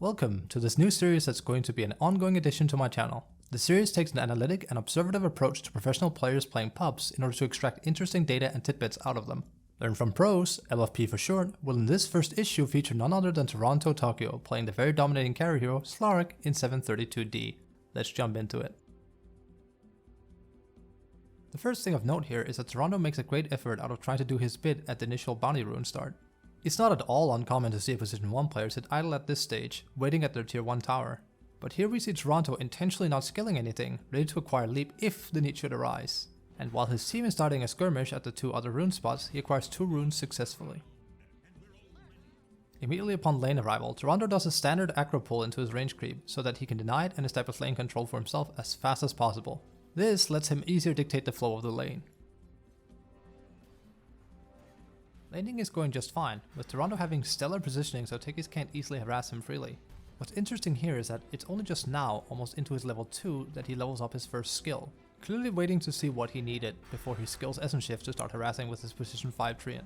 Welcome to this new series that's going to be an ongoing addition to my channel. The series takes an analytic and observative approach to professional players playing pubs in order to extract interesting data and tidbits out of them. Learn from Pros, lfP for short, will in this first issue feature none other than TORONTOTOKYO playing the very dominating carry hero Slark in 732D. Let's jump into it. The first thing of note here is that Toronto makes a great effort out of trying to do his bit at the initial bounty rune start. It's not at all uncommon to see a position 1 player sit idle at this stage, waiting at their tier 1 tower. But here we see Toronto intentionally not skilling anything, ready to acquire leap if the need should arise. And while his team is starting a skirmish at the 2 other rune spots, he acquires 2 runes successfully. Immediately upon lane arrival, Toronto does a standard aggro pull into his range creep so that he can deny it and establish lane control for himself as fast as possible. This lets him easier dictate the flow of the lane. Laning is going just fine, with Toronto having stellar positioning so techies can't easily harass him freely. What's interesting here is that it's only just now, almost into his level 2, that he levels up his first skill, clearly waiting to see what he needed before he skills Essence Shift to start harassing with his position 5 Treant.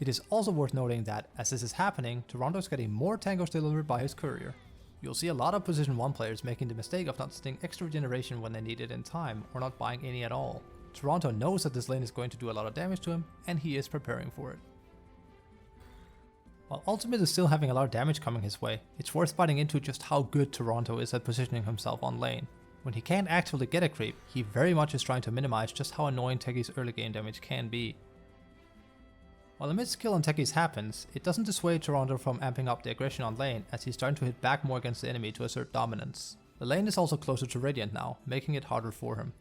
It is also worth noting that, as this is happening, Toronto is getting more tangos delivered by his courier. You'll see a lot of position 1 players making the mistake of not sitting extra regeneration when they need it in time, or not buying any at all. Toronto knows that this lane is going to do a lot of damage to him, and he is preparing for it. While Ultimate is still having a lot of damage coming his way, it's worth biting into just how good Toronto is at positioning himself on lane. When he can't actively get a creep, he very much is trying to minimize just how annoying Techie's early game damage can be. While a mid-skill on Techies happens, it doesn't dissuade Toronto from amping up the aggression on lane as he's starting to hit back more against the enemy to assert dominance. The lane is also closer to Radiant now, making it harder for him.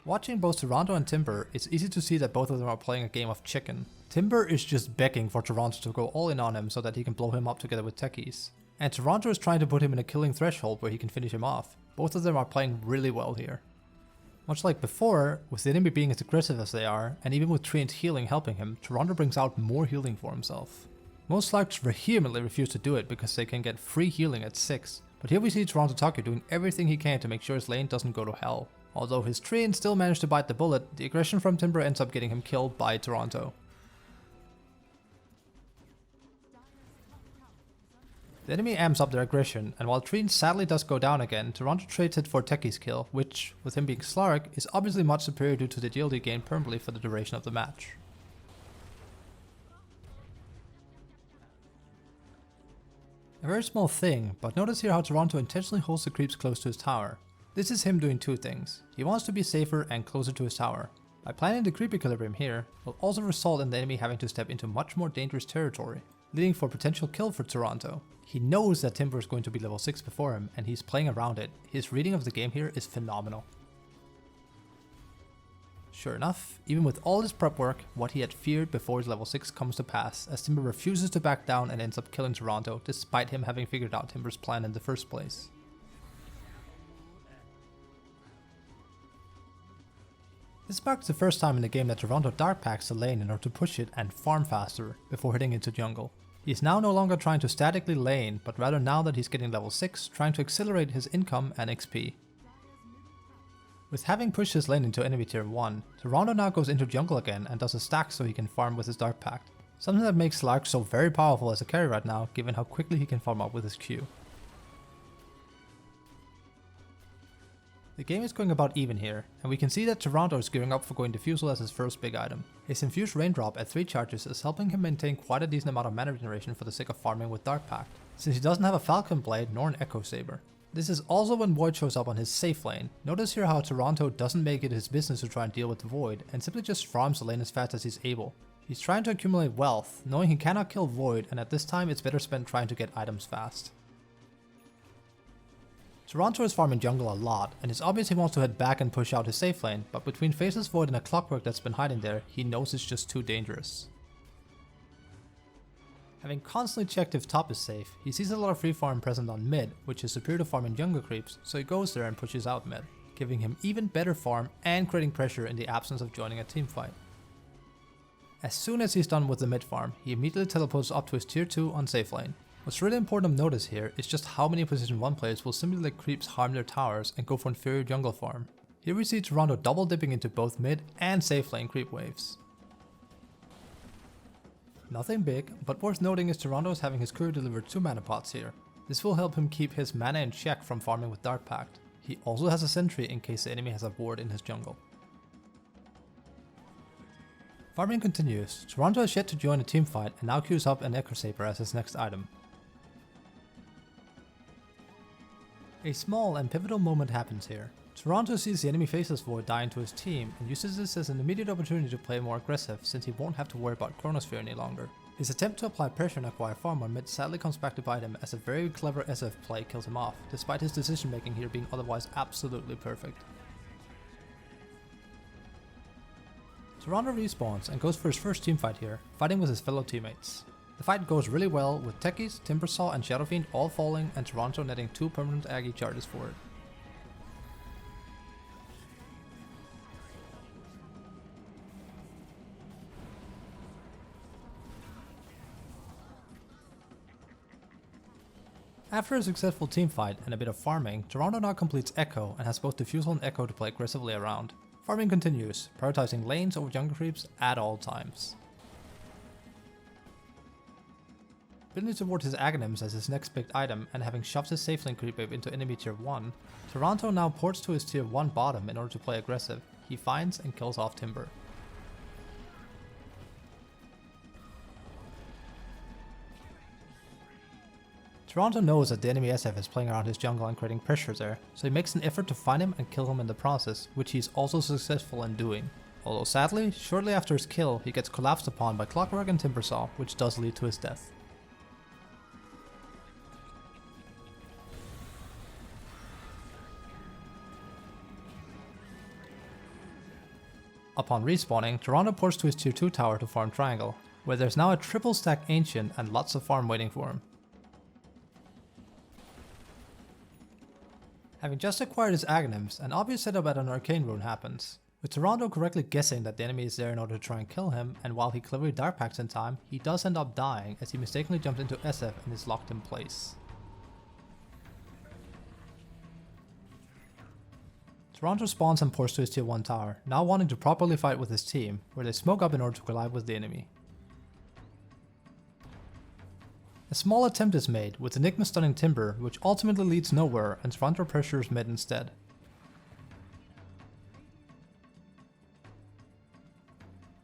Watching both Toronto and Timber, it's easy to see that both of them are playing a game of chicken. Timber is just begging for Toronto to go all in on him so that he can blow him up together with Techies. And Toronto is trying to put him in a killing threshold where he can finish him off. Both of them are playing really well here. Much like before, with the enemy being as aggressive as they are, and even with Treant healing helping him, Toronto brings out more healing for himself. Most Slarks vehemently refuse to do it because they can get free healing at 6, but here we see TORONTOTOKYO doing everything he can to make sure his lane doesn't go to hell. Although his Treant still managed to bite the bullet, the aggression from Timber ends up getting him killed by Toronto. The enemy amps up their aggression, and while Treant sadly does go down again, Toronto trades it for Techie's kill, which, with him being Slark, is obviously much superior due to the GLD gained permanently for the duration of the match. A very small thing, but notice here how Toronto intentionally holds the creeps close to his tower. This is him doing 2 things. He wants to be safer and closer to his tower. By planning the creep equilibrium here, will also result in the enemy having to step into much more dangerous territory, leading for potential kill for Toronto. He knows that Timber is going to be level 6 before him, and he's playing around it. His reading of the game here is phenomenal. Sure enough, even with all his prep work, what he had feared before his level 6 comes to pass, as Timber refuses to back down and ends up killing Toronto, despite him having figured out Timber's plan in the first place. This marks the first time in the game that Toronto dark packs the lane in order to push it and farm faster before heading into jungle. He is now no longer trying to statically lane, but rather now that he's getting level 6, trying to accelerate his income and XP. With having pushed his lane into enemy tier 1, Toronto now goes into jungle again and does a stack so he can farm with his dark pact. Something that makes Slark so very powerful as a carry right now, given how quickly he can farm up with his Q. The game is going about even here, and we can see that Toronto is gearing up for going Diffusal as his first big item. His infused raindrop at 3 charges is helping him maintain quite a decent amount of mana regeneration for the sake of farming with Dark Pact, since he doesn't have a Falcon Blade nor an Echo Saber. This is also when Void shows up on his safe lane. Notice here how Toronto doesn't make it his business to try and deal with the Void, and simply just farms the lane as fast as he's able. He's trying to accumulate wealth, knowing he cannot kill Void, and at this time it's better spent trying to get items fast. Toronto is farming jungle a lot, and it's obvious he wants to head back and push out his safe lane, but between Faceless Void and a Clockwork that's been hiding there, he knows it's just too dangerous. Having constantly checked if top is safe, he sees a lot of free farm present on mid, which is superior to farming jungle creeps, so he goes there and pushes out mid, giving him even better farm and creating pressure in the absence of joining a teamfight. As soon as he's done with the mid farm, he immediately teleports up to his tier 2 on safe lane. What's really important to notice here is just how many position 1 players will simply let creeps harm their towers and go for inferior jungle farm. Here we see Toronto double dipping into both mid and safe lane creep waves. Nothing big, but worth noting is Toronto is having his crew deliver 2 mana pots here. This will help him keep his mana in check from farming with Dark Pact. He also has a sentry in case the enemy has a ward in his jungle. Farming continues. Toronto is yet to join a teamfight and now queues up an Echo Saber as his next item. A small and pivotal moment happens here. Toronto sees the enemy faceless void die into his team and uses this as an immediate opportunity to play more aggressive since he won't have to worry about Chronosphere any longer. His attempt to apply pressure and acquire farm on mid sadly comes back to bite him as a very clever SF play kills him off, despite his decision making here being otherwise absolutely perfect. Toronto respawns and goes for his first teamfight here, fighting with his fellow teammates. The fight goes really well with Techies, Timbersaw and Shadow Fiend all falling and Toronto netting 2 permanent Aggie charges for it. After a successful teamfight and a bit of farming, Toronto now completes Echo and has both Diffusal and Echo to play aggressively around. Farming continues, prioritizing lanes over jungle creeps at all times. Building toward his Aghanims as his next picked item and having shoved his safe lane creep wave into enemy tier 1, Toronto now ports to his tier 1 bottom in order to play aggressive. He finds and kills off Timber. Toronto knows that the enemy SF is playing around his jungle and creating pressure there, so he makes an effort to find him and kill him in the process, which he's also successful in doing. Although sadly, shortly after his kill, he gets collapsed upon by Clockwork and Timbersaw, which does lead to his death. Upon respawning, Toronto ports to his tier 2 tower to farm Triangle, where there's now a triple stack Ancient and lots of farm waiting for him. Having just acquired his Aghanims, an obvious setup at an Arcane Rune happens, with Toronto correctly guessing that the enemy is there in order to try and kill him, and while he cleverly Dark Pacts in time, he does end up dying as he mistakenly jumped into SF and is locked in place. Toronto spawns and ports to his tier 1 tower, now wanting to properly fight with his team, where they smoke up in order to collide with the enemy. A small attempt is made, with Enigma stunning Timber, which ultimately leads nowhere and Toronto pressures mid instead.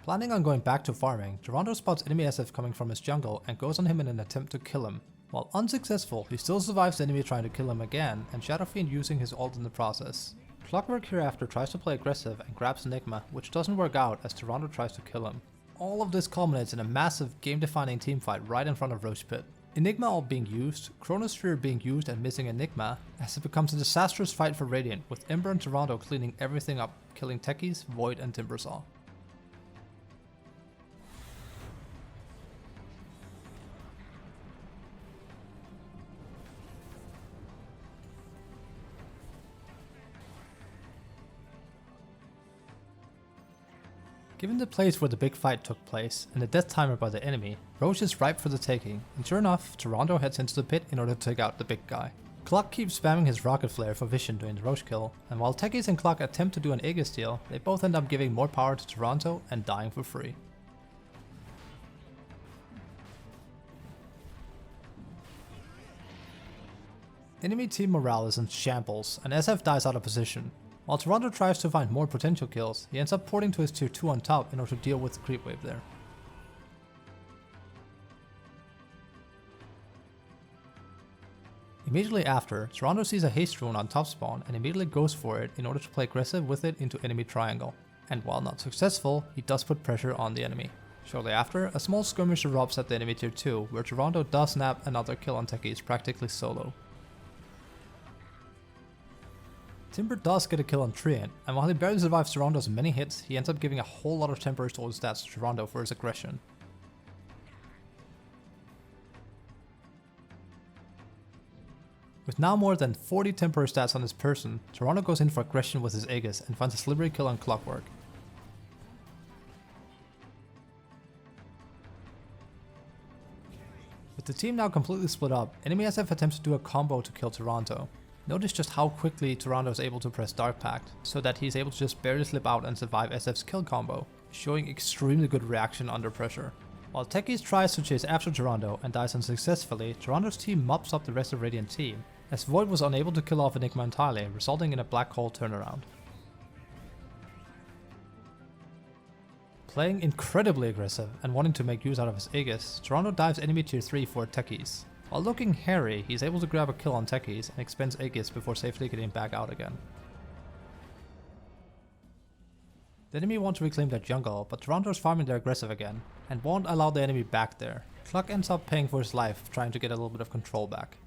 Planning on going back to farming, Toronto spots enemy SF coming from his jungle and goes on him in an attempt to kill him. While unsuccessful, he still survives the enemy trying to kill him again, and Shadow Fiend using his ult in the process. Clockwork hereafter tries to play aggressive and grabs Enigma, which doesn't work out as Toronto tries to kill him. All of this culminates in a massive game-defining teamfight right in front of Roach Pit. Enigma all being used, Chronosphere being used and missing Enigma, as it becomes a disastrous fight for Radiant, with Ember and Toronto cleaning everything up, killing Techies, Void and Timbersaw. Given the place where the big fight took place and the death timer by the enemy, Roach is ripe for the taking, and sure enough, Toronto heads into the pit in order to take out the big guy. Clock keeps spamming his rocket flare for vision during the Roach kill, and while Techies and Clock attempt to do an Aegis steal, they both end up giving more power to Toronto and dying for free. Enemy team morale is in shambles, and SF dies out of position. While Toronto tries to find more potential kills, he ends up porting to his tier 2 on top in order to deal with the creep wave there. Immediately after, Toronto sees a haste rune on top spawn and immediately goes for it in order to play aggressive with it into enemy triangle. And while not successful, he does put pressure on the enemy. Shortly after, a small skirmish erupts at the enemy tier 2, where Toronto does nab another kill on Techies practically solo. Timber does get a kill on Treant, and while he barely survives Toronto's many hits, he ends up giving a whole lot of temporary stolen stats to Toronto for his aggression. With now more than 40 temporary stats on his person, Toronto goes in for aggression with his Aegis and finds a slippery kill on Clockwork. With the team now completely split up, enemy SF attempts to do a combo to kill Toronto. Notice just how quickly Toronto is able to press Dark Pact, so that he's able to just barely slip out and survive SF's kill combo, showing extremely good reaction under pressure. While Techies tries to chase after Toronto and dies unsuccessfully, Toronto's team mops up the rest of Radiant team, as Void was unable to kill off Enigma entirely, resulting in a black hole turnaround. Playing incredibly aggressive and wanting to make use out of his Aegis, Toronto dives enemy tier 3 for Techies. While looking hairy, he's able to grab a kill on Techies and expends Aegis before safely getting back out again. The enemy want to reclaim their jungle, but Toronto is farming their aggressive again, and won't allow the enemy back there. Cluck ends up paying for his life, trying to get a little bit of control back.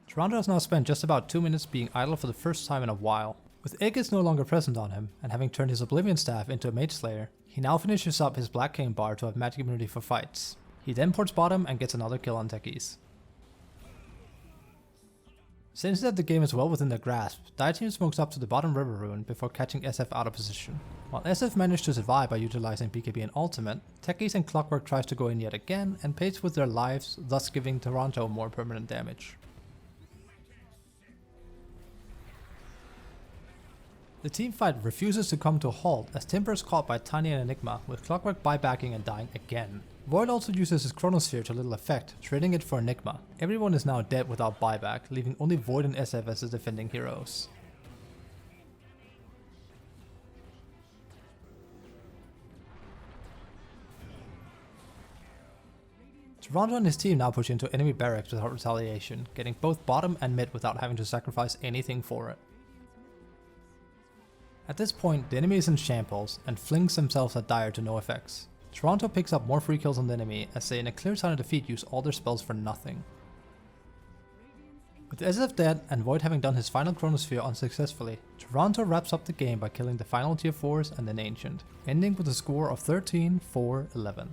Toronto has now spent just about 2 minutes being idle for the first time in a while. With Aegis no longer present on him, and having turned his Oblivion Staff into a Mage Slayer, he now finishes up his Black King bar to have magic immunity for fights. He then ports bottom and gets another kill on Techies. Since that the game is well within their grasp, Dire Team smokes up to the bottom river rune before catching SF out of position. While SF managed to survive by utilizing BKB and ultimate, Techies and Clockwork tries to go in yet again and pays with their lives, thus giving Toronto more permanent damage. The team fight refuses to come to a halt as Timber is caught by Tiny and Enigma, with Clockwork buybacking and dying again. Void also uses his Chronosphere to little effect, trading it for Enigma. Everyone is now dead without buyback, leaving only Void and SF as the defending heroes. Toronto and his team now push into enemy barracks without retaliation, getting both bottom and mid without having to sacrifice anything for it. At this point, the enemy is in shambles and flings themselves at Dire to no effects. Toronto picks up more free kills on the enemy as they in a clear sign of defeat use all their spells for nothing. With SF dead and Void having done his final Chronosphere unsuccessfully, Toronto wraps up the game by killing the final tier 4s and an Ancient, ending with a score of 13-4-11.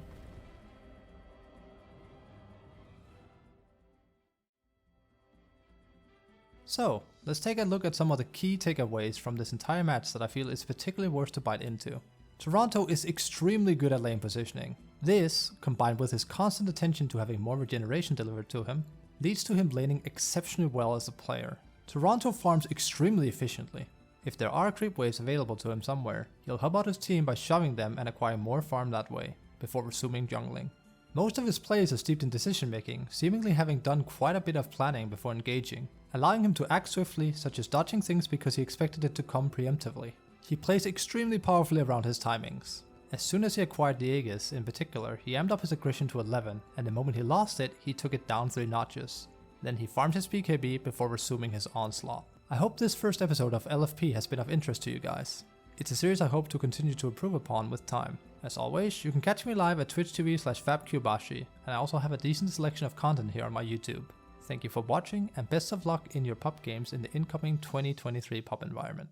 So, let's take a look at some of the key takeaways from this entire match that I feel is particularly worth to bite into. Toronto is extremely good at lane positioning. This, combined with his constant attention to having more regeneration delivered to him, leads to him laning exceptionally well as a player. Toronto farms extremely efficiently. If there are creep waves available to him somewhere, he'll help out his team by shoving them and acquiring more farm that way, before resuming jungling. Most of his plays are steeped in decision making, seemingly having done quite a bit of planning before engaging, allowing him to act swiftly, such as dodging things because he expected it to come preemptively. He plays extremely powerfully around his timings. As soon as he acquired the Aegis in particular, he amped up his aggression to 11, and the moment he lost it, he took it down 3 notches. Then he farmed his BKB before resuming his onslaught. I hope this first episode of LFP has been of interest to you guys. It's a series I hope to continue to improve upon with time. As always, you can catch me live at twitch.tv/fabcubashi, and I also have a decent selection of content here on my YouTube. Thank you for watching, and best of luck in your pub games in the incoming 2023 pub environment.